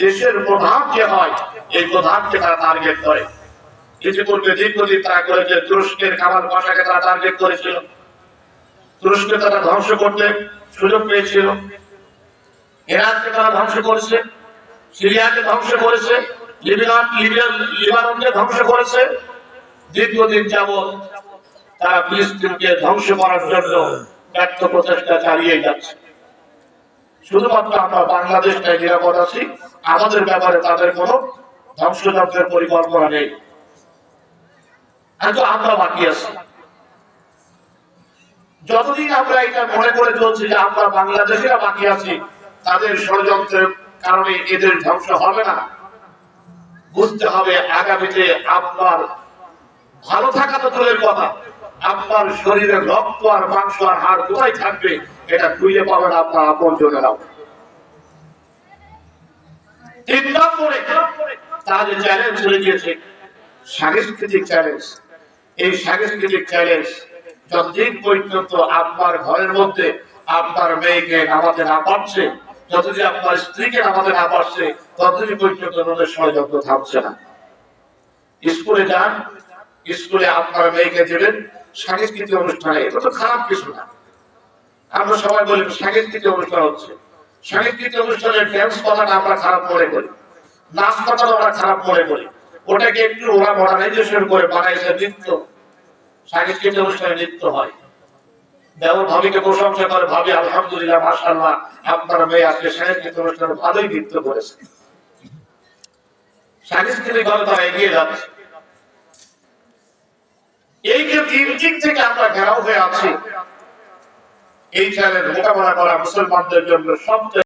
দেশের প্রধান যে হয় এই প্রধানকে তারা টার্গেট করে। ইতিপূর্বে দীর্ঘদিন তারা করেছে, তুরস্কের কামাল পাশাকে তারা টার্গেট করেছিল, তুরস্কে তারা ধ্বংস করতে সুযোগ পেয়েছিল, ইরাককে তারা ধ্বংস করেছে, সিরিয়াকে ধ্বংস করেছে, লিবাননকে ধ্বংস করেছে। দীর্ঘদিন যাবৎ তারা ফিলিস্তিনকে ধ্বংস করার জন্য ব্যর্থ প্রচেষ্টা চালিয়ে যাচ্ছে। শুধুমাত্র আমরা বাংলাদেশটাই নিরাপদ আছি, আমাদের ব্যাপারে তাদের কোনো ধ্বংসযজ্ঞের পরিকল্পনা নেই। কিন্তু আমরা বাকি আছি। যতদিন আমরা এটা মনে করে চলছি যে আমরা বাংলাদেশিরা বাকি আছি, তাদের ষড়যন্ত্রের কারণে এদের ধ্বংস হবে না। বুঝতে হবে আগামীতে আপনার ভালো থাকা তো দূরের কথা, আপনার শরীরে রক্ত আর মাংস আর হাড় কোথায় থাকবে এটা খুঁজে পাবেন আপনার আপনজনেরাও। 3 নম্বরে তারা যে চ্যালেঞ্জ চলে গিয়েছে সাংস্কৃতিক চ্যালেঞ্জ। এই সাংস্কৃতিক চ্যালেঞ্জ যতদিন পর্যন্ত আপনার ঘরের মধ্যে আপনার মেয়েকে নামাতে না পারছে, যতদিন আপনার স্ত্রীকে নামাতে না পারছে, ততদিন পর্যন্ত ওদের ষড়যন্ত্র থামছে না। স্কুলে যান, স্কুলে আপনার মেয়েকে দেবেন সাংস্কৃতিক অনুষ্ঠানে, এটা তো খারাপ কিছু না। আমরা সবাই বলি সাংস্কৃতিক অনুষ্ঠান হচ্ছে, সাংস্কৃতিক অনুষ্ঠানের ড্যান্স কথাটা আমরা খারাপ মনে করি, নাচ কথাটা আমরা খারাপ মনে করি। ওটাকে একটু ওরা মডার্নাইজেশন করে বানাইছে নৃত্য, সাংস্কৃতিক অনুষ্ঠানে নৃত্য হয়। দেওর ভাবিকে প্রশংসা করে, ভাবি আলহামদুলিল্লাহ মাশাআল্লাহ আপনার মেয়ে আজকে সাংস্কৃতিক অনুষ্ঠানে ভালোই নৃত্য করেছে। সাংস্কৃতিক ভাবে তারা এগিয়ে যাচ্ছে। এই যে 3 দিক থেকে আমরা ঘেরাও হয়ে আছি, এই চ্যালেঞ্জ মোকাবেলা করা মুসলমানদের জন্য সবচেয়ে